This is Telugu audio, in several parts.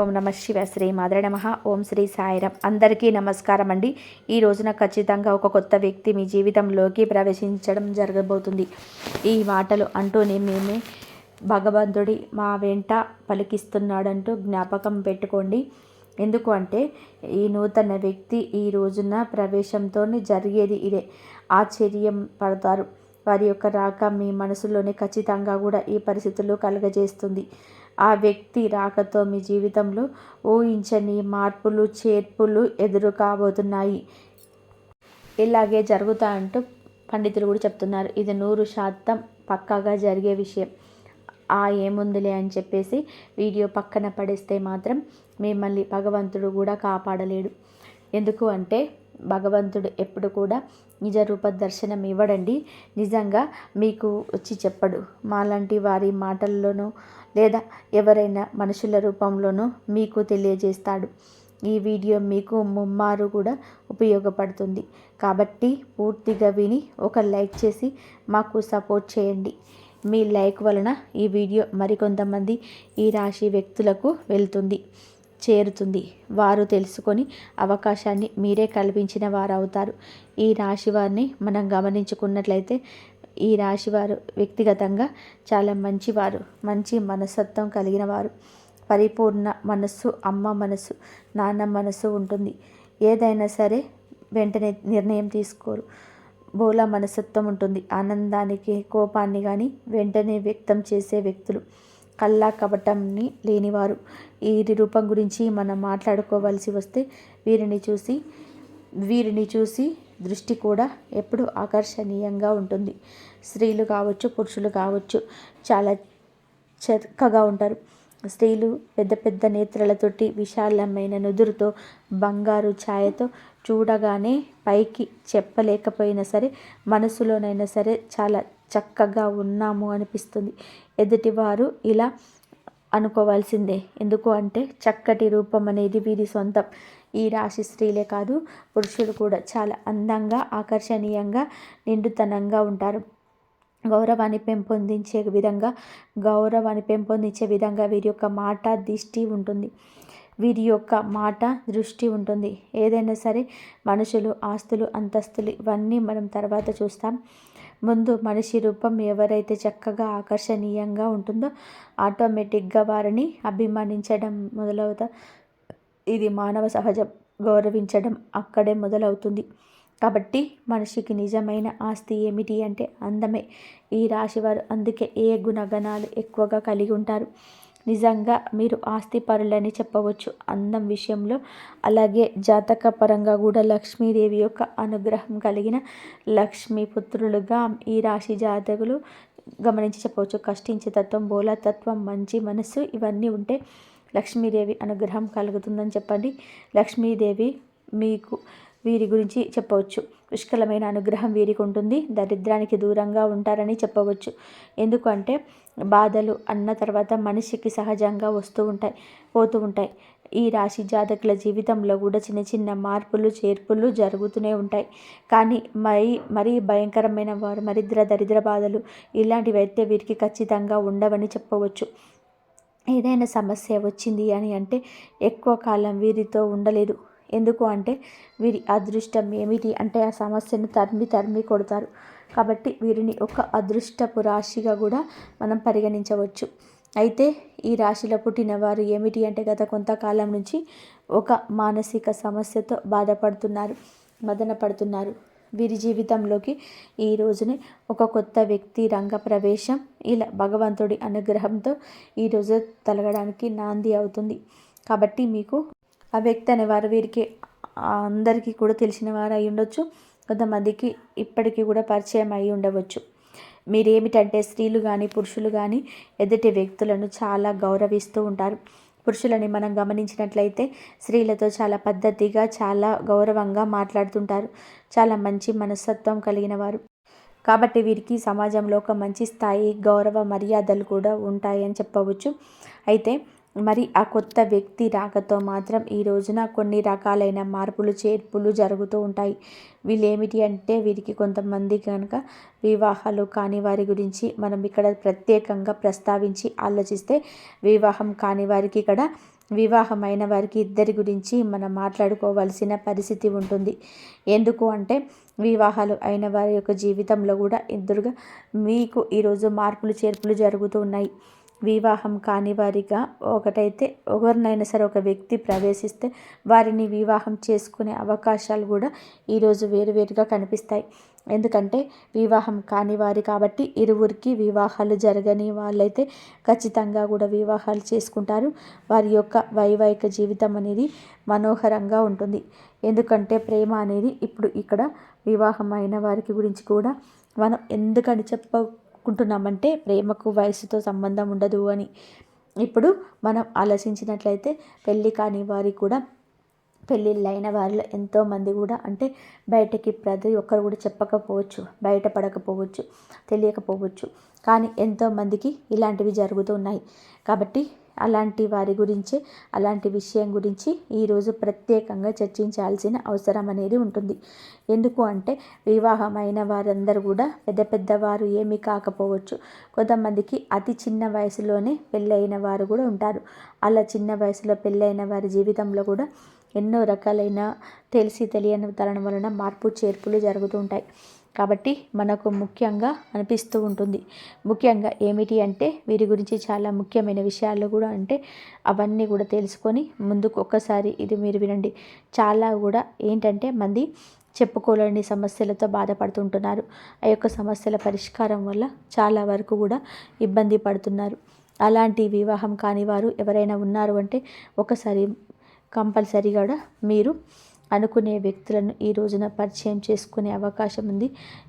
ఓం నమ శివ శ్రీ మాధవ నమః. ఓం శ్రీ సాయిరాం. అందరికీ నమస్కారం అండి. ఈ రోజున ఖచ్చితంగా ఒక కొత్త వ్యక్తి మీ జీవితంలోకి ప్రవేశించడం జరగబోతుంది. ఈ మాటలు అంటూనే మేమే భగవంతుడి మా వెంట పలికిస్తున్నాడంటూ జ్ఞాపకం పెట్టుకోండి. ఎందుకు అంటే ఈ నూతన వ్యక్తి ఈ రోజున ప్రవేశంతో జరిగేది ఇదే. ఆశ్చర్యం పడతారు. వారి యొక్క రాక మీ మనసులోనే ఖచ్చితంగా కూడా ఈ పరిస్థితులు కలుగజేస్తుంది. ఆ వ్యక్తి రాకతో మీ జీవితంలో ఊహించని మార్పులు చేర్పులు ఎదురు కాబోతున్నాయి. ఇలాగే జరుగుతాయంటూ పండితులు కూడా చెప్తున్నారు. ఇది 100% పక్కాగా జరిగే విషయం. ఏముందిలే అని చెప్పేసి వీడియో పక్కన పడేస్తే మాత్రం మిమ్మల్ని భగవంతుడు కూడా కాపాడలేడు. ఎందుకు అంటే భగవంతుడు ఎప్పుడు కూడా నిజ రూప దర్శనం ఇవ్వడండి. నిజంగా మీకు వచ్చి చెప్పడు. మాలాంటి వారి మాటల్లోనూ లేదా ఎవరైనా మనుషుల రూపంలోనూ మీకు తెలియజేస్తాడు. ఈ వీడియో మీకు ముమ్మారు కూడా ఉపయోగపడుతుంది. కాబట్టి పూర్తిగా విని ఒక లైక్ చేసి మాకు సపోర్ట్ చేయండి. మీ లైక్ వలన ఈ వీడియో మరికొంతమంది ఈ రాశి వ్యక్తులకు చేరుతుంది. వారు తెలుసుకొని అవకాశాన్ని మీరే కల్పించిన వారు అవుతారు. ఈ రాశి వారిని మనం గమనించుకున్నట్లయితే ఈ రాశివారు వ్యక్తిగతంగా చాలా మంచివారు, మంచి మనస్తత్వం కలిగిన వారు. పరిపూర్ణ మనస్సు, అమ్మ మనస్సు, నాన్న మనస్సు ఉంటుంది. ఏదైనా సరే వెంటనే నిర్ణయం తీసుకోరు. బోలా మనస్తత్వం ఉంటుంది. ఆనందానికి కోపాన్ని కానీ వెంటనే వ్యక్తం చేసే వ్యక్తులు. కల్లా కపటంని లేనివారు. వీరి రూపం గురించి మనం మాట్లాడుకోవాల్సి వస్తే వీరిని చూసి దృష్టి కూడా ఎప్పుడు ఆకర్షణీయంగా ఉంటుంది. స్త్రీలు కావచ్చు, పురుషులు కావచ్చు, చాలా చక్కగా ఉంటారు. స్త్రీలు పెద్ద పెద్ద నేత్రాలతోటి, విశాలమైన నుదురుతో, బంగారు ఛాయతో చూడగానే పైకి చెప్పలేకపోయినా సరే మనసులోనైనా సరే చాలా చక్కగా ఉన్నాము అనిపిస్తుంది. ఎదుటివారు ఇలా అనుకోవాల్సిందే. ఎందుకు అంటే చక్కటి రూపం అనేది వీరి సొంతం. ఈ రాశి స్త్రీలే కాదు, పురుషులు కూడా చాలా అందంగా, ఆకర్షణీయంగా, నిండుతనంగా ఉంటారు. గౌరవాన్ని పెంపొందించే విధంగా వీరి యొక్క మాట దృష్టి ఉంటుంది. ఏదైనా సరే మనుషులు, ఆస్తులు, అంతస్తులు ఇవన్నీ మనం తర్వాత చూస్తాం. ముందు మనిషి రూపం ఎవరైతే చక్కగా ఆకర్షణీయంగా ఉంటుందో ఆటోమేటిక్గా వారిని అభిమానించడం మొదలవుతా. ఇది మానవ సహజం. గౌరవించడం అక్కడే మొదలవుతుంది. కాబట్టి మనిషికి నిజమైన ఆస్తి ఏమిటి అంటే అందమే. ఈ రాశివారు అందుకే ఏ గుణగణాలు ఎక్కువగా కలిగి ఉంటారు. నిజంగా మీరు ఆస్తి పరులని చెప్పవచ్చు అందం విషయంలో. అలాగే జాతక పరంగా కూడా లక్ష్మీదేవి యొక్క అనుగ్రహం కలిగిన లక్ష్మీపుత్రులుగా ఈ రాశి జాతకులు గమనించి చెప్పవచ్చు. కష్టించే తత్వం, బోలా తత్వం, మంచి మనస్సు ఇవన్నీ ఉంటే లక్ష్మీదేవి అనుగ్రహం కలుగుతుందని చెప్పండి. లక్ష్మీదేవి మీకు వీరి గురించి చెప్పవచ్చు. పుష్కలమైన అనుగ్రహం వీరికి ఉంటుంది. దరిద్రానికి దూరంగా ఉంటారని చెప్పవచ్చు. ఎందుకంటే బాధలు అన్న తర్వాత మనిషికి సహజంగా పోతూ ఉంటాయి. ఈ రాశి జాతకుల జీవితంలో కూడా చిన్న చిన్న మార్పులు చేర్పులు జరుగుతూనే ఉంటాయి. కానీ మరీ భయంకరమైన దరిద్ర బాధలు ఇలాంటివి అయితే వీరికి ఖచ్చితంగా ఉండవని చెప్పవచ్చు. ఏదైనా సమస్య వచ్చింది అని అంటే ఎక్కువ కాలం వీరితో ఉండలేదు. ఎందుకు అంటే వీరి అదృష్టం ఏమిటి అంటే ఆ సమస్యను తరిమి కొడతారు. కాబట్టి వీరిని ఒక అదృష్టపు రాశిగా కూడా మనం పరిగణించవచ్చు. అయితే ఈ రాశిలో పుట్టిన వారు ఏమిటి అంటే గత కొంతకాలం నుంచి ఒక మానసిక సమస్యతో మదన పడుతున్నారు. వీరి జీవితంలోకి ఈ రోజునే ఒక కొత్త వ్యక్తి రంగ ప్రవేశం ఇలా భగవంతుడి అనుగ్రహంతో ఈరోజు తలగడానికి నాంది అవుతుంది. కాబట్టి మీకు ఆ వ్యక్తి అనేవారు వీరికి అందరికీ కూడా తెలిసిన వారు అయి ఉండొచ్చు. కొంతమందికి ఇప్పటికీ కూడా పరిచయం అయి ఉండవచ్చు. మీరేమిటంటే స్త్రీలు కానీ పురుషులు కానీ ఎదుటి వ్యక్తులను చాలా గౌరవిస్తూ ఉంటారు. పురుషులని మనం గమనించినట్లయితే స్త్రీలతో చాలా పద్ధతిగా, చాలా గౌరవంగా మాట్లాడుతుంటారు. చాలా మంచి మనస్తత్వం కలిగిన వారు. కాబట్టి వీరికి సమాజంలో ఒక మంచి స్థాయి, గౌరవ మర్యాదలు కూడా ఉంటాయని చెప్పవచ్చు. అయితే మరి ఆ కొత్త వ్యక్తి రాకతో మాత్రం ఈ రోజున కొన్ని రకాలైన మార్పులు చేర్పులు జరుగుతూ ఉంటాయి. వీళ్ళేమిటి అంటే వీరికి కొంతమంది కనుక వివాహాలు కాని వారి గురించి మనం ఇక్కడ ప్రత్యేకంగా ప్రస్తావించి ఆలోచిస్తే వివాహం కాని వారికి ఇక్కడ వివాహమైన వారికి ఇద్దరి గురించి మనం మాట్లాడుకోవాల్సిన పరిస్థితి ఉంటుంది. ఎందుకు అంటే వివాహాలు అయిన వారి యొక్క జీవితంలో కూడా ఎదురుగా మీకు ఈరోజు మార్పులు చేర్పులు జరుగుతూ ఉన్నాయి. వివాహం కాని వారిగా ఒకటైతే ఎవరినైనా సరే ఒక వ్యక్తి ప్రవేశిస్తే వారిని వివాహం చేసుకునే అవకాశాలు కూడా ఈరోజు వేరువేరుగా కనిపిస్తాయి. ఎందుకంటే వివాహం కాని వారి కాబట్టి ఇరువురికి వివాహాలు జరగని వాళ్ళైతే ఖచ్చితంగా కూడా వివాహాలు చేసుకుంటారు. వారి యొక్క వైవాహిక జీవితం అనేది మనోహరంగా ఉంటుంది. ఎందుకంటే ప్రేమ అనేది ఇప్పుడు ఇక్కడ వివాహం అయిన వారికి గురించి కూడా మనం ఎందుకని చెప్పుకుంటున్నామంటే ప్రేమకు వయసుతో సంబంధం ఉండదు అని. ఇప్పుడు మనం ఆలోచించినట్లయితే పెళ్ళి కాని వారికి కూడా పెళ్ళిళ్ళైన వారిలో ఎంతోమంది కూడా అంటే బయటకి ప్రతి ఒక్కరు కూడా చెప్పకపోవచ్చు, బయటపడకపోవచ్చు, తెలియకపోవచ్చు. కానీ ఎంతోమందికి ఇలాంటివి జరుగుతున్నాయి. కాబట్టి అలాంటి వారి గురించి అలాంటి విషయం గురించి ఈరోజు ప్రత్యేకంగా చర్చించాల్సిన అవసరం అనేది ఉంటుంది. ఎందుకు అంటే వివాహమైన వారందరూ కూడా పెద్ద పెద్దవారు ఏమీ కాకపోవచ్చు. కొంతమందికి అతి చిన్న వయసులోనే పెళ్ళైన వారు కూడా ఉంటారు. అలా చిన్న వయసులో పెళ్ళైన వారి జీవితంలో కూడా ఎన్నో రకాలైన తెలిసి తెలియని తరం వలన మార్పు చేర్పులు జరుగుతూ ఉంటాయి. కాబట్టి మనకు ముఖ్యంగా అనిపిస్తూ ఉంటుంది. ముఖ్యంగా ఏమిటి అంటే వీరి గురించి చాలా ముఖ్యమైన విషయాలు కూడా అంటే అవన్నీ కూడా తెలుసుకొని ముందుకు ఒక్కసారి ఇది మీరు వినండి. చాలా కూడా ఏంటంటే మంది చెప్పుకోలేని సమస్యలతో బాధపడుతుంటున్నారు. ఆ యొక్క సమస్యల పరిష్కారం వల్ల చాలా వరకు కూడా ఇబ్బంది పడుతున్నారు. అలాంటి వివాహం కాని వారు ఎవరైనా ఉన్నారు అంటే ఒకసారి కంపల్సరీగా కూడా మీరు అనుకునే వ్యక్తులను ఈ రోజున పరిచయం చేసుకునే అవకాశం ఉంది.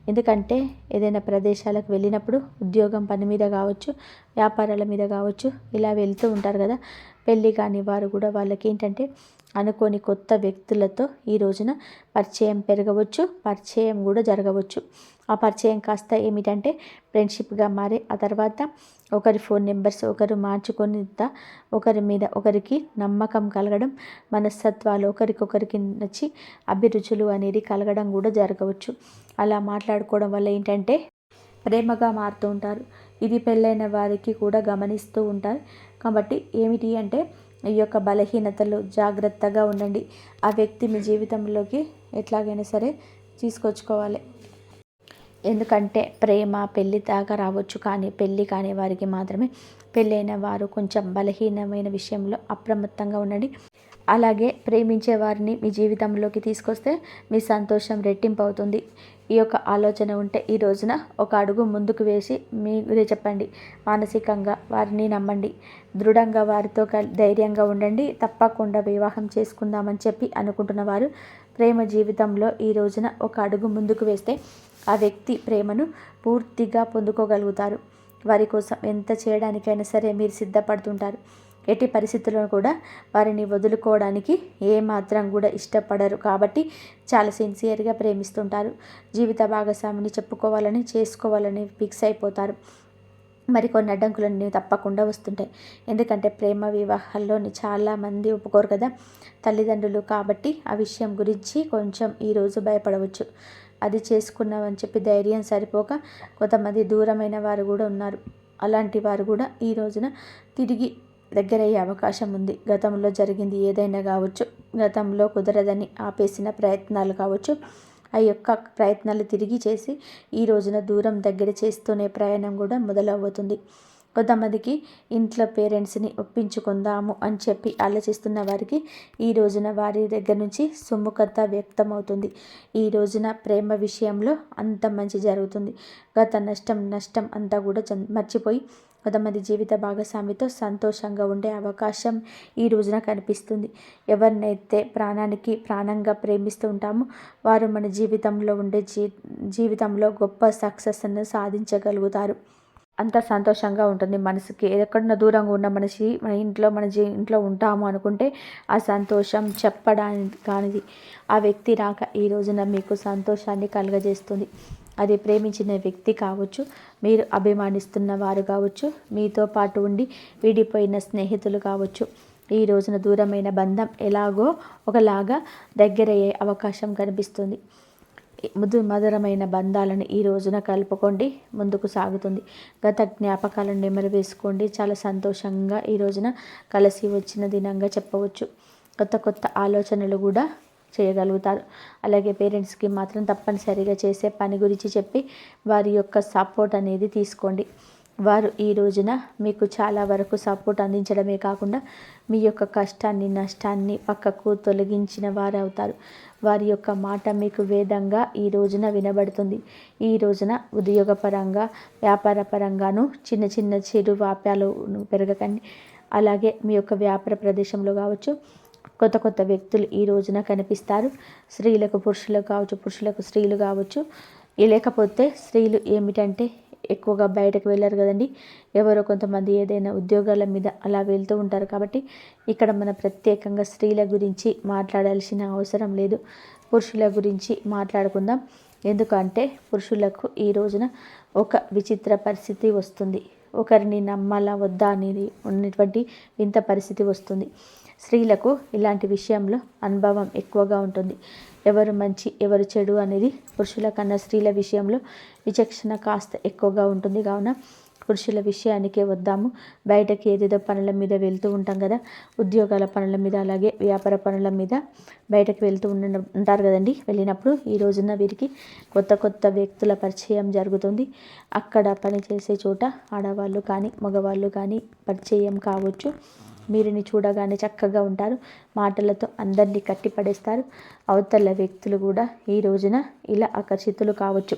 ఎందుకంటే ఏదైనా ప్రదేశాలకు వెళ్ళినప్పుడు ఉద్యోగం పని మీద కావచ్చు, వ్యాపారాల మీద కావచ్చు, ఇలా వెళ్తూ ఉంటారు కదా. పెళ్ళి కాని వారు కూడా వాళ్ళకి ఏంటంటే అనుకోని కొత్త వ్యక్తులతో ఈ రోజున పరిచయం పెరగవచ్చు, పరిచయం కూడా జరగవచ్చు. ఆ పరిచయం కాస్త ఏమిటంటే ఫ్రెండ్షిప్గా మారి ఆ తర్వాత ఒకరి ఫోన్ నెంబర్స్ ఒకరు మార్చుకొని ఒకరి మీద ఒకరికి నమ్మకం కలగడం, మనస్తత్వాలు ఒకరికొకరికి నచ్చి అభిరుచులు అనేది కలగడం కూడా జరగవచ్చు. అలా మాట్లాడుకోవడం వల్ల ఏంటంటే ప్రేమగా మారుతూ ఉంటారు. ఇది పెళ్ళైన వారికి కూడా గమనిస్తూ ఉంటారు. కాబట్టి ఏమిటి అంటే ఈ యొక్క బలహీనతలు జాగ్రత్తగా ఉండండి. ఆ వ్యక్తి మీ జీవితంలోకి ఎట్లాగైనా సరే తీసుకొచ్చుకోవాలి. ఎందుకంటే ప్రేమ పెళ్ళి దాకా రావచ్చు, కానీ పెళ్ళి కాని వారికి మాత్రమే. పెళ్ళైన వారు కొంచెం బలహీనమైన విషయంలో అప్రమత్తంగా ఉండండి. అలాగే ప్రేమించే వారిని మీ జీవితంలోకి తీసుకొస్తే మీ సంతోషం రెట్టింపు అవుతుంది. ఈ యొక్క ఆలోచన ఉంటే ఈ రోజున ఒక అడుగు ముందుకు వేసి మీరే చెప్పండి. మానసికంగా వారిని నమ్మండి. దృఢంగా వారితో ధైర్యంగా ఉండండి. తప్పకుండా వివాహం చేసుకుందామని చెప్పి అనుకుంటున్న వారు ప్రేమ జీవితంలో ఈ రోజున ఒక అడుగు ముందుకు వేస్తే ఆ వ్యక్తి ప్రేమను పూర్తిగా పొందుకోగలుగుతారు. వారి కోసం ఎంత చేయడానికైనా సరే మీరు సిద్ధపడుతుంటారు. ఎట్టి పరిస్థితుల్లో కూడా వారిని వదులుకోవడానికి ఏమాత్రం కూడా ఇష్టపడరు. కాబట్టి చాలా సిన్సియర్గా ప్రేమిస్తుంటారు. జీవిత భాగస్వామిని చెప్పుకోవాలని చేసుకోవాలని ఫిక్స్ అయిపోతారు. మరికొన్ని అడ్డంకులన్నీ తప్పకుండా వస్తుంటాయి. ఎందుకంటే ప్రేమ వివాహాల్లోని చాలామంది ఒప్పుకోరు కదా తల్లిదండ్రులు. కాబట్టి ఆ విషయం గురించి కొంచెం ఈరోజు భయపడవచ్చు. అది చేసుకున్నామని చెప్పి ధైర్యం సరిపోక కొంతమంది దూరమైన వారు కూడా ఉన్నారు. అలాంటి వారు కూడా ఈ రోజున తిరిగి దగ్గరయ్యే అవకాశం ఉంది. గతంలో జరిగింది ఏదైనా కావచ్చు, గతంలో కుదరదని ఆపేసిన ప్రయత్నాలు కావచ్చు, ఆ యొక్క ప్రయత్నాలు తిరిగి చేసి ఈ రోజున దూరం దగ్గర చేస్తూనే ప్రయాణం కూడా మొదలవుతుంది. కొంతమందికి ఇంట్లో పేరెంట్స్ని ఒప్పించుకుందాము అని చెప్పి ఆలోచిస్తున్న వారికి ఈ రోజున వారి దగ్గర నుంచి సుముఖత వ్యక్తమవుతుంది. ఈ రోజున ప్రేమ విషయంలో అంత మంచి జరుగుతుంది. గత నష్టం అంతా కూడా మర్చిపోయి కొంతమంది జీవిత భాగస్వామితో సంతోషంగా ఉండే అవకాశం ఈ రోజున కనిపిస్తుంది. ఎవరినైతే ప్రాణానికి ప్రాణంగా ప్రేమిస్తూ ఉంటామో వారు మన జీవితంలో ఉండే జీవితంలో గొప్ప సక్సెస్ను సాధించగలుగుతారు. అంత సంతోషంగా ఉంటుంది మనసుకి. ఎక్కడన్నా దూరంగా ఉన్న మనిషి మన ఇంట్లో ఉంటాము అనుకుంటే ఆ సంతోషం చెప్పడానికి కానిది. ఆ వ్యక్తి రాక ఈ రోజున మీకు సంతోషాన్ని కలుగజేస్తుంది. అది ప్రేమించిన వ్యక్తి కావచ్చు, మీరు అభిమానిస్తున్న వారు కావచ్చు, మీతో పాటు ఉండి విడిపోయిన స్నేహితులు కావచ్చు. ఈ రోజున దూరమైన బంధం ఎలాగో ఒకలాగా దగ్గరయ్యే అవకాశం కనిపిస్తుంది. మధురమైన బంధాలను ఈ రోజున కలుపుకోండి, ముందుకు సాగుతుంది. గత జ్ఞాపకాలను నెమరు వేసుకోండి. చాలా సంతోషంగా ఈ రోజున కలిసి వచ్చిన దినంగా చెప్పవచ్చు. కొత్త కొత్త ఆలోచనలు కూడా చేయగలుగుతారు. అలాగే పేరెంట్స్కి మాత్రం తప్పనిసరిగా చేసే పని గురించి చెప్పి వారి యొక్క సపోర్ట్ అనేది తీసుకోండి. వారు ఈ రోజున మీకు చాలా వరకు సపోర్ట్ అందించడమే కాకుండా మీ యొక్క కష్టాన్ని, నష్టాన్ని పక్కకు తొలగించిన వారు అవుతారు. వారి యొక్క మాట మీకు వేదంగా ఈ రోజున వినబడుతుంది. ఈ రోజున ఉద్యోగపరంగా, వ్యాపార పరంగాను చిన్న చిన్న చిరు వ్యాపారాలు పెరగకండి. అలాగే మీ యొక్క వ్యాపార ప్రదేశంలో కావచ్చు కొత్త కొత్త వ్యక్తులు ఈ రోజున కనిపిస్తారు. స్త్రీలకు పురుషులకు కావచ్చు, పురుషులకు స్త్రీలు కావచ్చు. లేకపోతే స్త్రీలు ఏమిటంటే ఎక్కువగా బయటకు వెళ్ళరు కదండి. ఎవరో కొంతమంది ఏదైనా ఉద్యోగాల మీద అలా వెళ్తూ ఉంటారు. కాబట్టి ఇక్కడ మన ప్రత్యేకంగా స్త్రీల గురించి మాట్లాడాల్సిన అవసరం లేదు. పురుషుల గురించి మాట్లాడుకుందాం. ఎందుకంటే పురుషులకు ఈ రోజున ఒక విచిత్ర పరిస్థితి వస్తుంది. ఒకరిని నమ్మాలా వద్దా అనేది ఉన్నటువంటి వింత పరిస్థితి వస్తుంది. స్త్రీలకు ఇలాంటి విషయంలో అనుభవం ఎక్కువగా ఉంటుంది. ఎవరు మంచి ఎవరు చెడు అనేది పురుషుల కన్నా స్త్రీల విషయంలో విచక్షణ కాస్త ఎక్కువగా ఉంటుంది. కావున పురుషుల విషయానికే వద్దాము. బయటకి ఏదేదో పనుల మీద వెళ్తూ ఉంటాం కదా, ఉద్యోగాల పనుల మీద, అలాగే వ్యాపార పనుల మీద బయటకు వెళ్తూ ఉంటారు కదండి. వెళ్ళినప్పుడు ఈ రోజున వీరికి కొత్త కొత్త వ్యక్తుల పరిచయం జరుగుతుంది. అక్కడ పనిచేసే చోట ఆడవాళ్ళు కానీ మగవాళ్ళు కానీ పరిచయం కావచ్చు. మీరుని చూడగానే చక్కగా ఉంటారు. మాటలతో అందరినీ కట్టిపడేస్తారు. అవతల వ్యక్తులు కూడా ఈ రోజున ఇలా ఆకర్షితులు కావచ్చు.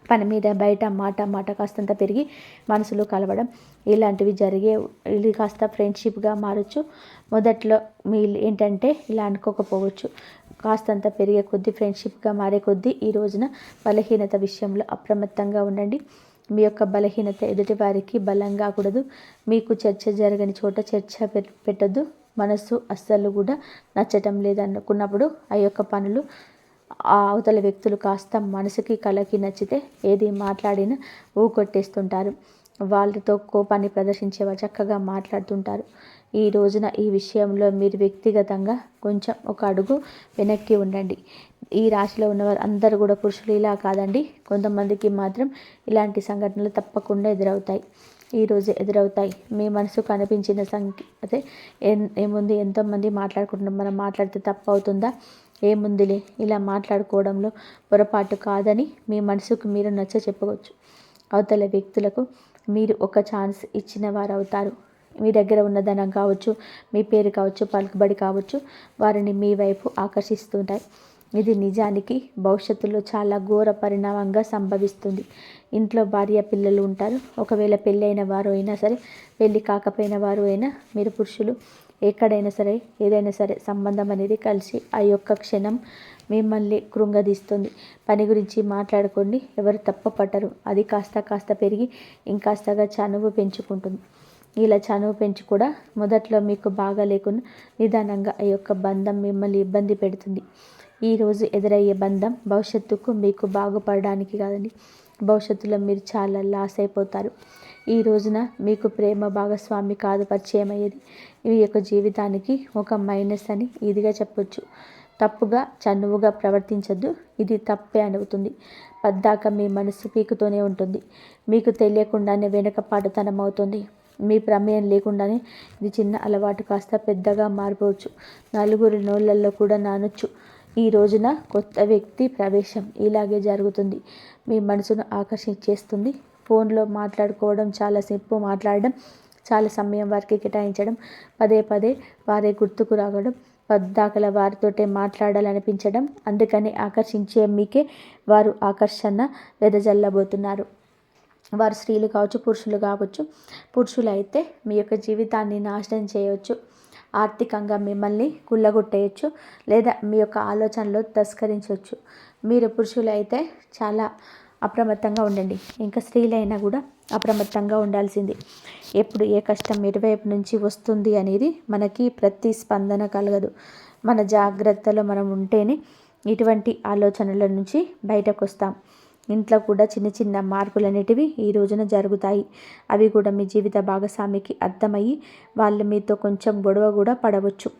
పని మీద బయట మాట కాస్తంత పెరిగి మనసులో కలవడం ఇలాంటివి జరిగే, ఇది కాస్త ఫ్రెండ్షిప్గా మారచ్చు. మొదట్లో మీరు ఏంటంటే ఇలా అనుకోకపోవచ్చు. కాస్తంత పెరిగే కొద్దీ, ఫ్రెండ్షిప్గా మారే కొద్దీ ఈ రోజున బలహీనత విషయంలో అప్రమత్తంగా ఉండండి. మీ యొక్క బలహీనత ఎదుటి వారికి బలం కాకూడదు. మీకు చర్చ జరగని చోట చర్చ పెట్టద్దు. మనసు అస్సలు కూడా నచ్చటం లేదనుకున్నప్పుడు ఆ యొక్క పనులు ఆ అవతల వ్యక్తులు కాస్త మనసుకి కళకి నచ్చితే ఏది మాట్లాడినా ఊకొట్టేస్తుంటారు. వాళ్ళతో కోపాన్ని ప్రదర్శించేవారు చక్కగా మాట్లాడుతుంటారు. ఈ రోజున ఈ విషయంలో మీరు వ్యక్తిగతంగా కొంచెం ఒక అడుగు వెనక్కి ఉండండి. ఈ రాశిలో ఉన్నవారు అందరూ కూడా పురుషులు ఇలా కాదండి. కొంతమందికి మాత్రం ఇలాంటి సంఘటనలు తప్పకుండా ఎదురవుతాయి. ఈరోజు ఎదురవుతాయి. మీ మనసుకు అనిపించిన అదే ఏముంది, ఎంతోమంది మాట్లాడుకుంటున్నాం, మనం మాట్లాడితే తప్పు అవుతుందా, ఏముందిలే ఇలా మాట్లాడుకోవడంలో పొరపాటు కాదని మీ మనసుకు మీరు నచ్చ చెప్పవచ్చు. అవతల వ్యక్తులకు మీరు ఒక ఛాన్స్ ఇచ్చిన వారు అవుతారు. మీ దగ్గర ఉన్న ధనం కావచ్చు, మీ పేరు కావచ్చు, పలుకుబడి కావచ్చు, వారిని మీ వైపు ఆకర్షిస్తుంటాయి. ఇది నిజానికి భవిష్యత్తులో చాలా ఘోర పరిణామంగా సంభవిస్తుంది. ఇంట్లో భార్య పిల్లలు ఉంటారు. ఒకవేళ పెళ్ళి అయిన వారు అయినా సరే, పెళ్ళి కాకపోయిన వారు అయినా, మీరు పురుషులు ఎక్కడైనా సరే, ఏదైనా సరే సంబంధం అనేది కలిసి ఆ యొక్క క్షణం మిమ్మల్ని కృంగదీస్తుంది. పని గురించి మాట్లాడుకోండి, ఎవరు తప్పపట్టరు. అది కాస్త పెరిగి ఇంకాస్తగా చనువు పెంచుకుంటుంది. ఇలా చనువు పెంచి కూడా మొదట్లో మీకు బాగా లేకుండా నిదానంగా ఆ యొక్క బంధం మిమ్మల్ని ఇబ్బంది పెడుతుంది. ఈరోజు ఎదురయ్యే బంధం భవిష్యత్తుకు మీకు బాగుపడడానికి కాదండి. భవిష్యత్తులో మీరు చాలా లాస్ అయిపోతారు. ఈ రోజున మీకు ప్రేమ భాగస్వామి కాదు పరిచయం అయ్యేది. ఈ యొక్క జీవితానికి ఒక మైనస్ అని ఇదిగా చెప్పొచ్చు. తప్పుగా చనువుగా ప్రవర్తించద్దు. ఇది తప్పే అవుతుంది. పద్దాక మీ మనసు పీకుతూనే ఉంటుంది. మీకు తెలియకుండానే వెనుకపాటుతనం అవుతుంది. మీ ప్రమేయం లేకుండానే ఇది చిన్న అలవాటు కాస్త పెద్దగా మారిపోవచ్చు. నలుగురి నోళ్ళల్లో కూడా నానొచ్చు. ఈ రోజున కొత్త వ్యక్తి ప్రవేశం ఇలాగే జరుగుతుంది. మీ మనసును ఆకర్షించేస్తుంది. ఫోన్లో మాట్లాడుకోవడం చాలాసేపు మాట్లాడడం, చాలా సమయం వారికి కేటాయించడం, పదే వారే గుర్తుకు రావడం, పద్దాకల వారితోటే మాట్లాడాలనిపించడం, అందుకని ఆకర్షించే మీకే వారు ఆకర్షణ వెదజల్లబోతున్నారు. వారు స్త్రీలు కావచ్చు, పురుషులు కావచ్చు. పురుషులు అయితే మీ యొక్క జీవితాన్ని నాశనం చేయవచ్చు. ఆర్థికంగా మిమ్మల్ని కుళ్ళగొట్టేయచ్చు, లేదా మీ యొక్క ఆలోచనలో తస్కరించవచ్చు. మీరు పురుషులు అయితే చాలా అప్రమత్తంగా ఉండండి. ఇంకా స్త్రీలైనా కూడా అప్రమత్తంగా ఉండాల్సింది. ఎప్పుడు ఏ కష్టం ఎటువైపు నుంచి వస్తుంది అనేది మనకి ప్రతిస్పందన కలగదు. మన జాగ్రత్తలో మనం ఉంటేనే ఇటువంటి ఆలోచనల నుంచి బయటకు వస్తాం. ఇంట్లో కూడా చిన్న చిన్న మార్పులు అనేటివి ఈ రోజున జరుగుతాయి. అవి కూడా మీ జీవిత భాగస్వామికి అర్థమయ్యి వాళ్ళు మీతో కొంచెం గొడవ కూడా పడవచ్చు.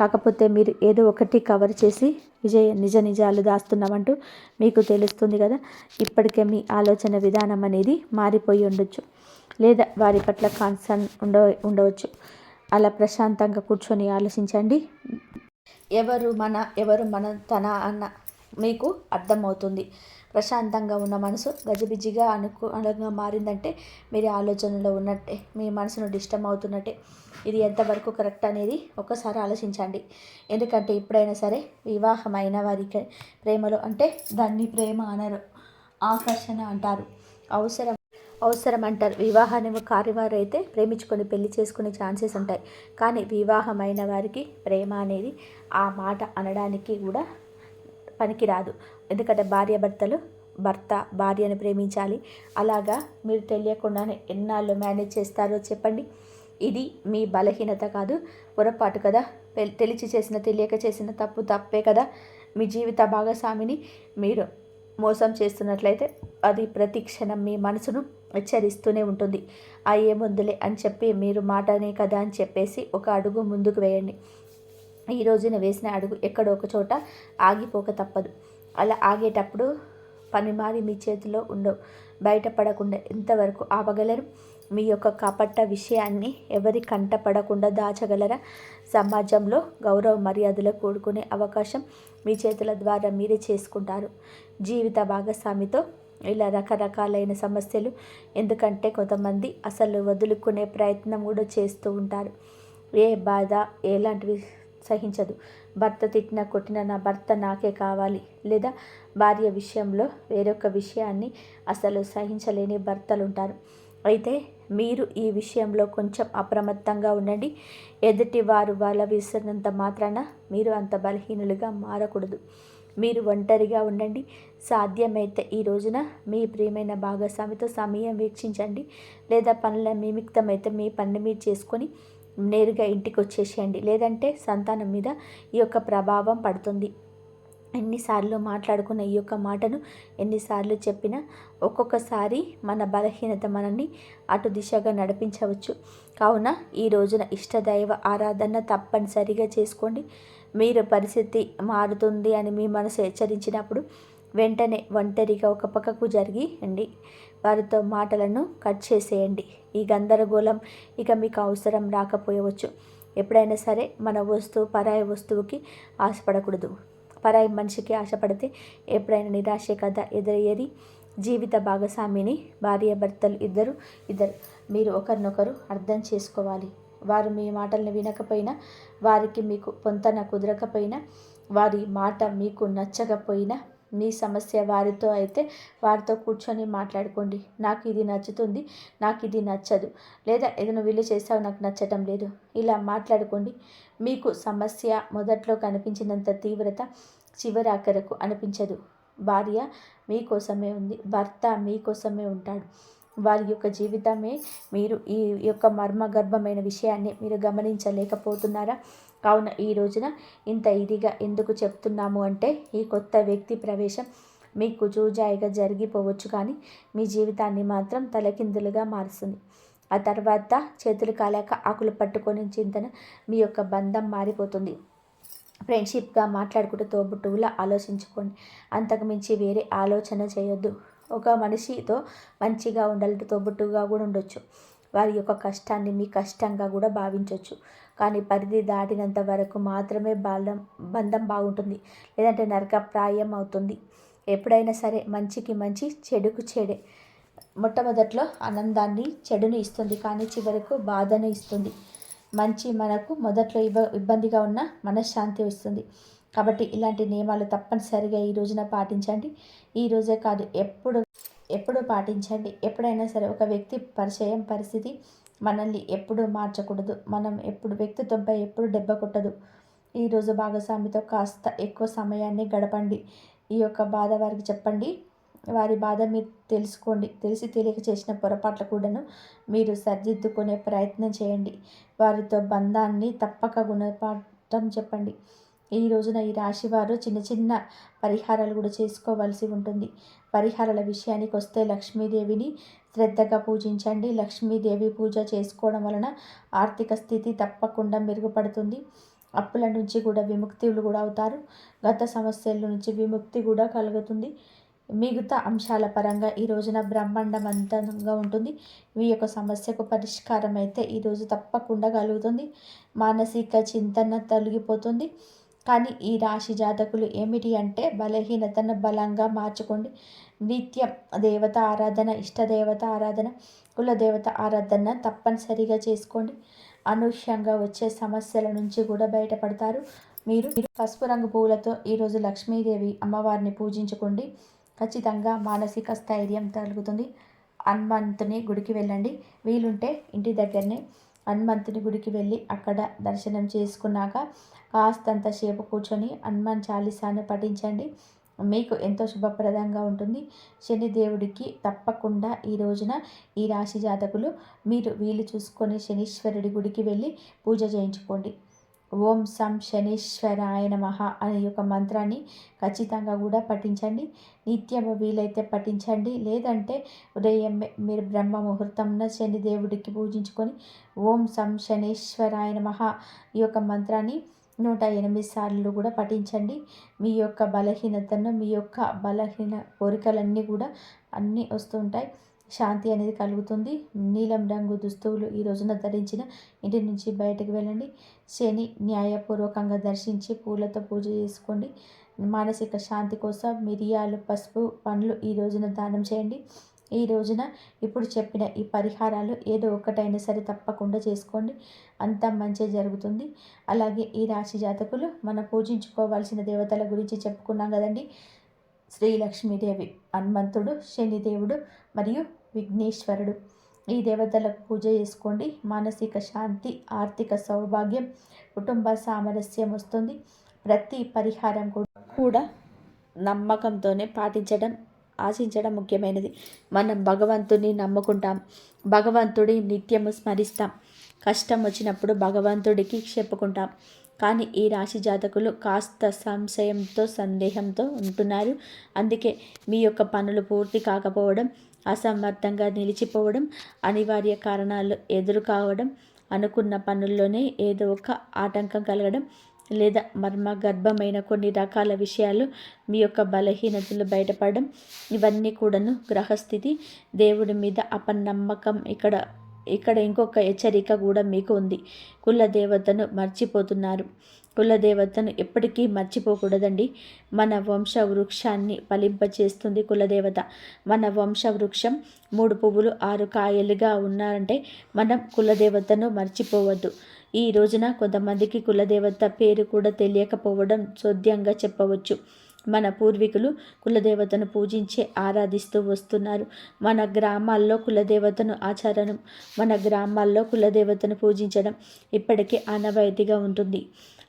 కాకపోతే మీరు ఏదో ఒకటి కవర్ చేసి నిజ నిజాలు దాస్తున్నామంటూ మీకు తెలుస్తుంది కదా. ఇప్పటికే మీ ఆలోచన విధానం అనేది మారిపోయి ఉండొచ్చు, లేదా వారి పట్ల కన్సర్న్ ఉండవచ్చు. అలా ప్రశాంతంగా కూర్చొని ఆలోచించండి. ఎవరు మన తన అన్న మీకు అర్థమవుతుంది. ప్రశాంతంగా ఉన్న మనసు గజిబిజిగా అనుకూలంగా మారిందంటే మీరు ఆలోచనలో ఉన్నట్టే, మీ మనసును డిస్టర్బ్ అవుతున్నట్టే. ఇది ఎంతవరకు కరెక్ట్ అనేది ఒకసారి ఆలోచించండి. ఎందుకంటే ఎప్పుడైనా సరే వివాహమైన వారికి ప్రేమలో అంటే దాన్ని ప్రేమ అనరు, ఆకర్షణ అంటారు, అవసరం అంటారు. వివాహాన్ని కారివారు అయితే ప్రేమించుకొని పెళ్లి చేసుకునే ఛాన్సెస్ ఉంటాయి. కానీ వివాహమైన వారికి ప్రేమ అనేది ఆ మాట అనడానికి కూడా పనికిరాదు. ఎందుకంటే భర్త భార్యను ప్రేమించాలి. అలాగా మీరు తెలియకుండానే ఎన్నాళ్ళు మేనేజ్ చేస్తారో చెప్పండి. ఇది మీ బలహీనత కాదు, పొరపాటు కదా. తెలియక చేసిన తప్పే కదా. మీ జీవిత భాగస్వామిని మీరు మోసం చేస్తున్నట్లయితే అది ప్రతి క్షణం మీ మనసును హెచ్చరిస్తూనే ఉంటుంది. ఏముందులే అని చెప్పి మీరు మాటనే కదా అని చెప్పేసి ఒక అడుగు ముందుకు వేయండి. ఈ రోజున వేసిన అడుగు ఎక్కడో ఒక చోట ఆగిపోక తప్పదు. అలా ఆగేటప్పుడు పని మారి మీ చేతిలో ఉండవు. బయటపడకుండా ఎంతవరకు ఆపగలరు? మీ యొక్క కపట విషయాన్ని ఎవరి కంట పడకుండా దాచగలరా? సమాజంలో గౌరవ మర్యాదలు కూడుకునే అవకాశం మీ చేతుల ద్వారా మీరే చేసుకుంటారు. జీవిత భాగస్వామితో ఇలా రకరకాలైన సమస్యలు, ఎందుకంటే కొంతమంది అసలు వదులుకునే ప్రయత్నం కూడా చేస్తూ ఉంటారు. ఏ బాధ ఎలాంటివి సహించదు. భర్త తిట్టినా కొట్టినా నా భర్త నాకే కావాలి, లేదా భార్య విషయంలో వేరొక విషయాన్ని అసలు సహించలేని భర్తలు ఉంటారు. అయితే మీరు ఈ విషయంలో కొంచెం అప్రమత్తంగా ఉండండి. ఎదుటి వారు వాళ్ళ విసిరినంత మాత్రాన మీరు అంత బలహీనులుగా మారకూడదు. మీరు ఒంటరిగా ఉండండి. సాధ్యమైతే ఈ రోజున మీ ప్రియమైన భాగస్వామితో సమయం వీక్షించండి, లేదా పనుల నిమిత్తమైతే మీ పని మీరు చేసుకొని నేరుగా ఇంటికి వచ్చేసేయండి. లేదంటే సంతానం మీద ఈ యొక్క ప్రభావం పడుతుంది. ఎన్నిసార్లు మాట్లాడుకున్న ఈ యొక్క మాటను ఎన్నిసార్లు చెప్పినా ఒక్కొక్కసారి మన బలహీనత మనల్ని అటు దిశగా నడిపించవచ్చు. కావున ఈ రోజున ఇష్టదైవ ఆరాధన తప్పనిసరిగా చేసుకోండి. మీరు పరిస్థితి మారుతుంది అని మీ మనసు హెచ్చరించినప్పుడు వెంటనే ఒంటరిగా ఒక పక్కకు జరిగి వారితో మాటలను కట్ చేసేయండి. ఈ గందరగోళం ఇక మీకు అవసరం రాకపోయవచ్చు. ఎప్పుడైనా సరే మన పరాయి వస్తువుకి ఆశపడకూడదు. పరాయి మనిషికి ఆశపడితే ఎప్పుడైనా నిరాశే కదా ఎదురయ్యేది. జీవిత భాగస్వామిని భార్యాభర్తలు ఇద్దరు మీరు ఒకరినొకరు అర్థం చేసుకోవాలి. వారు మీ మాటలను వినకపోయినా, వారికి మీకు పొంతన కుదరకపోయినా, వారి మాట మీకు నచ్చకపోయినా, మీ సమస్య వారితో అయితే వారితో కూర్చొని మాట్లాడుకోండి. నాకు ఇది నచ్చుతుంది, నాకు ఇది నచ్చదు, లేదా ఏదైనా వీళ్ళు చేస్తావు నాకు నచ్చటం లేదు, ఇలా మాట్లాడుకోండి. మీకు సమస్య మొదట్లో కనిపించినంత తీవ్రత చివరాఖరకు అనిపించదు. భార్య మీకోసమే ఉంది, భర్త మీకోసమే ఉంటాడు. వారి యొక్క జీవితమే మీరు ఈ యొక్క మర్మగర్భమైన విషయాన్ని మీరు గమనించలేకపోతున్నారా? కావున ఈ రోజున ఇంత ఇదిగా ఎందుకు చెప్తున్నాము అంటే, ఈ కొత్త వ్యక్తి ప్రవేశం మీకు జూజాయిగా జరిగిపోవచ్చు, కానీ మీ జీవితాన్ని మాత్రం తలకిందులుగా మారుస్తుంది. ఆ తర్వాత చేతులు కాలాక ఆకులు పట్టుకొని చింతన మీ యొక్క బంధం మారిపోతుంది. ఫ్రెండ్షిప్గా మాట్లాడుకుంటూ తోబుట్టువులా ఆలోచించుకోండి. అంతకుమించి వేరే ఆలోచన చేయొద్దు. ఒక మనిషితో మంచిగా ఉండాలంటే తోబుట్టుగా కూడా ఉండొచ్చు. వారి యొక్క కష్టాన్ని మీ కష్టంగా కూడా భావించవచ్చు. కానీ పరిధి దాటినంత వరకు మాత్రమే బంధం బాగుంటుంది, లేదంటే నరకప్రాయం అవుతుంది. ఎప్పుడైనా సరే మంచికి మంచి, చెడుకు చెడే. మొట్టమొదట్లో ఆనందాన్ని చెడుని ఇస్తుంది, కానీ చివరకు బాధను ఇస్తుంది. మంచి మనకు మొదట్లో ఇబ్బందిగా ఉన్న మనశ్శాంతి ఇస్తుంది. కాబట్టి ఇలాంటి నియమాలు తప్పనిసరిగా ఈ రోజున పాటించండి. ఈ రోజే కాదు, ఎప్పుడు పాటించండి. ఎప్పుడైనా సరే ఒక వ్యక్తి పరిస్థితి మనల్ని ఎప్పుడు మార్చకూడదు. మనం వ్యక్తిత్వంపై ఎప్పుడు దెబ్బ కొట్టదు. ఈరోజు భాగస్వామితో కాస్త ఎక్కువ సమయాన్ని గడపండి. ఈ యొక్క బాధ వారికి చెప్పండి. వారి బాధ మీరు తెలుసుకోండి. తెలిసి తెలియక చేసిన పొరపాట్ల కూడాను మీరు సరిదిద్దుకునే ప్రయత్నం చేయండి. వారితో బంధాన్ని తప్పక గుణపాఠం చెప్పండి. ఈ రోజున ఈ రాశి వారు చిన్న చిన్న పరిహారాలు కూడా చేసుకోవాల్సి ఉంటుంది. పరిహారాల విషయానికి వస్తే లక్ష్మీదేవిని శ్రద్ధగా పూజించండి. లక్ష్మీదేవి పూజ చేసుకోవడం వలన ఆర్థిక స్థితి తప్పకుండా మెరుగుపడుతుంది. అప్పుల నుంచి కూడా విముక్తులు కూడా అవుతారు. గత సమస్యల నుంచి విముక్తి కూడా కలుగుతుంది. మిగతా అంశాల పరంగా ఈ రోజున బ్రహ్మాండవంతంగా ఉంటుంది. మీ యొక్క సమస్యకు పరిష్కారం అయితే ఈరోజు తప్పకుండా కలుగుతుంది. మానసిక చింతన తొలగిపోతుంది. కానీ ఈ రాశి జాతకులు ఏమిటి అంటే బలహీనతను బలంగా మార్చుకోండి. నిత్యం దేవత ఆరాధన, ఇష్టదేవత ఆరాధన, కులదేవత ఆరాధన తప్పనిసరిగా చేసుకోండి. అనూహ్యంగా వచ్చే సమస్యల నుంచి కూడా బయటపడతారు. మీరు పసుపు రంగు పువ్వులతో ఈరోజు లక్ష్మీదేవి అమ్మవారిని పూజించుకోండి. ఖచ్చితంగా మానసిక స్థైర్యం కలుగుతుంది. హనుమంతుని గుడికి వెళ్ళండి. వీలుంటే ఇంటి దగ్గరనే హనుమంతుని గుడికి వెళ్ళి అక్కడ దర్శనం చేసుకున్నాక కాస్తంత సేపు కూర్చొని హనుమాన్ చాలీసాను పఠించండి. మీకు ఎంతో శుభప్రదంగా ఉంటుంది. శనిదేవుడికి తప్పకుండా ఈ రోజున ఈ రాశి జాతకులు మీరు వీలు చూసుకొని శనీశ్వరుడి గుడికి వెళ్ళి పూజ చేయించుకోండి. ఓం సం శనీశ్వరాయ నమః అనే యొక్క మంత్రాన్ని ఖచ్చితంగా కూడా పఠించండి. నిత్యము వీలైతే పఠించండి. లేదంటే ఉదయం మీరు బ్రహ్మ ముహూర్తంలో శనిదేవుడికి పూజించుకొని ఓం సం శనీశ్వరాయ నమః ఈ యొక్క మంత్రాన్ని 108 సార్లు కూడా పఠించండి. మీ యొక్క బలహీనతను, మీ యొక్క బలహీన కోరికలన్నీ కూడా అన్నీ వస్తుంటాయి. శాంతి అనేది కలుగుతుంది. నీలం రంగు దుస్తువులు ఈ రోజున ధరించిన ఇంటి నుంచి బయటకు వెళ్ళండి. శని న్యాయపూర్వకంగా దర్శించి పూలతో పూజ చేసుకోండి. మానసిక శాంతి కోసం మిరియాలు, పసుపు, పండ్లు ఈ రోజున దానం చేయండి. ఈ రోజున ఇప్పుడు చెప్పిన ఈ పరిహారాలు ఏదో ఒకటైనా సరే తప్పకుండా చేసుకోండి. అంతా మంచి జరుగుతుంది. అలాగే ఈ రాశి జాతకులు మనం పూజించుకోవాల్సిన దేవతల గురించి చెప్పుకున్నాం కదండి. శ్రీ లక్ష్మీదేవి, హనుమంతుడు, శనిదేవుడు మరియు విఘ్నేశ్వరుడు. ఈ దేవతలకు పూజ చేసుకోండి. మానసిక శాంతి, ఆర్థిక సౌభాగ్యం, కుటుంబ సామరస్యం వస్తుంది. ప్రతి పరిహారం కూడా నమ్మకంతోనే పాటించడం, ఆశించడం ముఖ్యమైనది. మనం భగవంతుని నమ్ముకుంటాం, భగవంతుడి నిత్యము స్మరిస్తాం. కష్టం వచ్చినప్పుడు భగవంతుడికి చెప్పుకుంటాం. కానీ ఈ రాశి జాతకులు కాస్త సంశయంతో, సందేహంతో ఉంటున్నారు. అందుకే మీ యొక్క పనులు పూర్తి కాకపోవడం, అసమర్థంగా నిలిచిపోవడం, అనివార్య కారణాలు ఎదురు కావడం, అనుకున్న పనుల్లోనే ఏదో ఒక ఆటంకం కలగడం, లేదా మర్మగర్భమైన కొన్ని రకాల విషయాలు మీ యొక్క బలహీనతలు బయటపడడం, ఇవన్నీ కూడాను గ్రహస్థితి, దేవుడి మీద అపనమ్మకం. ఇక్కడ ఇంకొక హెచ్చరిక కూడా మీకు ఉంది. కుల దేవతను మర్చిపోతున్నారు. కులదేవతను ఎప్పటికీ మర్చిపోకూడదండి. మన వంశ వృక్షాన్ని ఫలింపచేస్తుంది కులదేవత. మన వంశ వృక్షం 3 పువ్వులు 6 కాయలుగా ఉన్నారంటే మనం కులదేవతను మర్చిపోవద్దు. ఈ రోజున కొంతమందికి కులదేవత పేరు కూడా తెలియకపోవడం చోద్యంగా చెప్పవచ్చు. మన పూర్వీకులు కులదేవతను పూజించి ఆరాధిస్తూ వస్తున్నారు. మన గ్రామాల్లో కులదేవతను ఆచరణం, మన గ్రామాల్లో కులదేవతను పూజించడం ఇప్పటికీ ఆనవాయితీగా ఉంటుంది.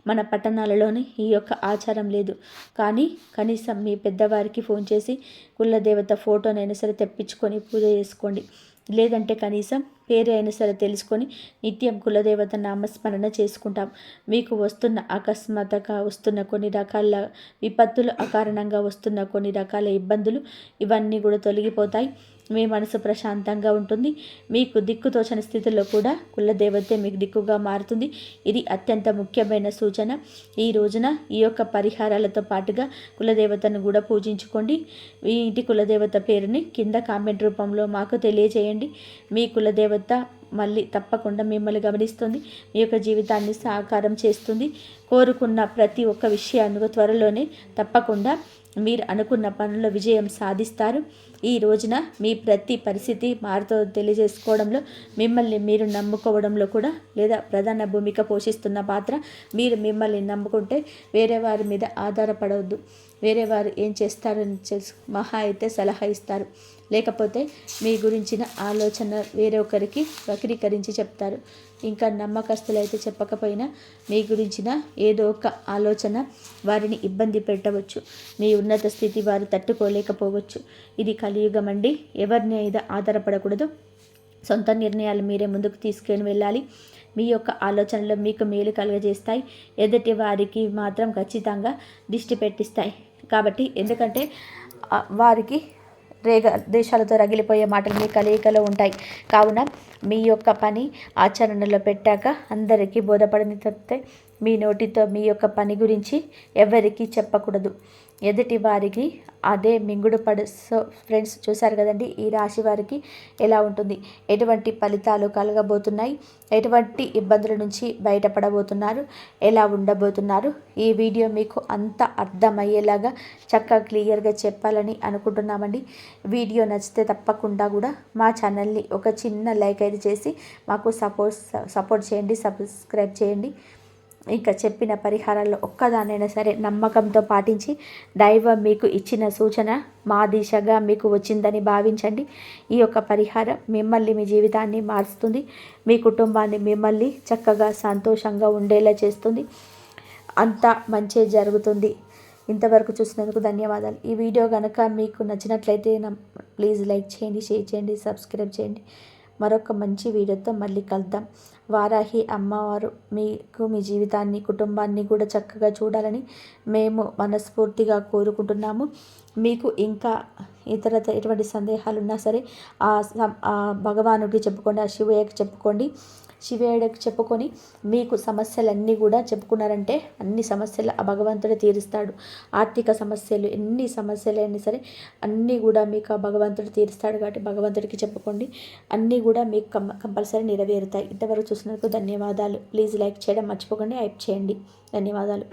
మన పట్టణాలలోని ఈ యొక్క ఆచారం లేదు. కానీ కనీసం మీ పెద్దవారికి ఫోన్ చేసి కులదేవత ఫోటోనైనా సరే తెప్పించుకొని పూజ చేసుకోండి. లేదంటే కనీసం పేరు అయినా సరే తెలుసుకొని నిత్యం కులదేవత నామస్మరణ చేసుకుంటాం. మీకు వస్తున్న అకస్మాత్తుగా వస్తున్న కొన్ని రకాల విపత్తులు, అకారణంగా వస్తున్న కొన్ని రకాల ఇబ్బందులు, ఇవన్నీ కూడా తొలగిపోతాయి. మీ మనసు ప్రశాంతంగా ఉంటుంది. మీకు దిక్కుతోచని స్థితిలో కూడా కులదేవతే మీకు దిక్కుగా మారుతుంది. ఇది అత్యంత ముఖ్యమైన సూచన. ఈ రోజున ఈ యొక్క పరిహారాలతో పాటుగా కులదేవతను కూడా పూజించుకోండి. మీ ఇంటి కులదేవత పేరుని కింద కామెంట్ రూపంలో మాకు తెలియజేయండి. మీ కులదేవత మళ్ళీ తప్పకుండా మిమ్మల్ని గమనిస్తుంది. మీ యొక్క జీవితాన్ని సాకారం చేస్తుంది. కోరుకున్న ప్రతి ఒక్క విషయాన్ని త్వరలోనే తప్పకుండా మీరు అనుకున్న పనుల్లో విజయం సాధిస్తారు. ఈ రోజున మీ ప్రతి పరిస్థితి మారుతో తెలియజేసుకోవడంలో, మిమ్మల్ని మీరు నమ్ముకోవడంలో కూడా లేదా ప్రధాన భూమిక పోషిస్తున్న పాత్ర. మీరు మిమ్మల్ని నమ్ముకుంటే వేరే వారి మీద ఆధారపడవద్దు. వేరే వారు ఏం చేస్తారని తెలుసు, మహా అయితే సలహా ఇస్తారు. లేకపోతే మీ గురించిన ఆలోచన వేరే ఒకరికి వక్రీకరించి చెప్తారు. ఇంకా నమ్మకస్తులైతే చెప్పకపోయినా మీ గురించిన ఏదో ఒక ఆలోచన వారిని ఇబ్బంది పెట్టవచ్చు. మీ ఉన్నత స్థితి వారు తట్టుకోలేకపోవచ్చు. ఇది కలియుగం అండి. ఎవరిని మీద ఆధారపడకూడదు. సొంత నిర్ణయాలు మీరే ముందుకు తీసుకొని వెళ్ళాలి. మీ యొక్క ఆలోచనలు మీకు మేలు కలుగజేస్తాయి. ఎదుటి వారికి మాత్రం ఖచ్చితంగా దిష్టి పెట్టిస్తాయి. కాబట్టి ఎందుకంటే వారికి దేశాలతో రగిలిపోయే మాటలు మీ కలయికలో ఉంటాయి. కావున మీ యొక్క పని ఆచరణలో పెట్టాక అందరికీ బోధపడని తప్పితే మీ నోటితో మీ యొక్క పని గురించి ఎవరికీ చెప్పకూడదు. ఎదుటి వారికి అదే మింగుడు పడు. సో ఫ్రెండ్స్, చూశారు కదండి ఈ రాశి వారికి ఎలా ఉంటుంది, ఎటువంటి ఫలితాలు కలగబోతున్నాయి, ఎటువంటి ఇబ్బందుల నుంచి బయటపడబోతున్నారు, ఎలా ఉండబోతున్నారు. ఈ వీడియో మీకు అంత అర్థమయ్యేలాగా చక్కగా క్లియర్గా చెప్పాలని అనుకుంటున్నామండి. వీడియో నచ్చితే తప్పకుండా కూడా మా ఛానల్ని ఒక చిన్న లైక్ అయితే చేసి మాకు సపోర్ట్ చేయండి, సబ్స్క్రైబ్ చేయండి. ఇంకా చెప్పిన పరిహారాల్లో ఒక్కదానైనా సరే నమ్మకంతో పాటించి దైవం మీకు ఇచ్చిన సూచన మా దిశగా మీకు వచ్చిందని భావించండి. ఈ యొక్క పరిహారం మిమ్మల్ని, మీ జీవితాన్ని మారుస్తుంది, మీ కుటుంబాన్ని మిమ్మల్ని చక్కగా సంతోషంగా ఉండేలా చేస్తుంది. అంతా మంచి జరుగుతుంది. ఇంతవరకు చూసినందుకు ధన్యవాదాలు. ఈ వీడియో కనుక మీకు నచ్చినట్లయితే ప్లీజ్ లైక్ చేయండి, షేర్ చేయండి, సబ్స్క్రైబ్ చేయండి. మరొక మంచి వీడియోతో మళ్ళీ కలుద్దాం. వారాహి అమ్మవారు మీకు, మీ జీవితాన్ని, కుటుంబాన్ని కూడా చక్కగా చూడాలని మేము మనస్ఫూర్తిగా కోరుకుంటున్నాము. మీకు ఇంకా ఎటువంటి సందేహాలు ఉన్నా సరే ఆ భగవానుడికి చెప్పుకోండి, ఆ శివయ్యకి చెప్పుకోండి. శివయ్యకి చెప్పుకొని మీకు సమస్యలన్నీ కూడా చెప్పుకున్నారంటే అన్ని సమస్యలు ఆ భగవంతుడే తీరుస్తాడు. ఆర్థిక సమస్యలు, ఎన్ని సమస్యలైనా సరే అన్నీ కూడా మీకు ఆ భగవంతుడు తీరుస్తాడు. కాబట్టి భగవంతుడికి చెప్పుకోండి, అన్నీ కూడా మీకు కంపల్సరీ నెరవేరుతాయి. ఇంతవరకు చూసినందుకు ధన్యవాదాలు. ప్లీజ్ లైక్ చేయడం మర్చిపోకండి, హైప్ చేయండి. ధన్యవాదాలు.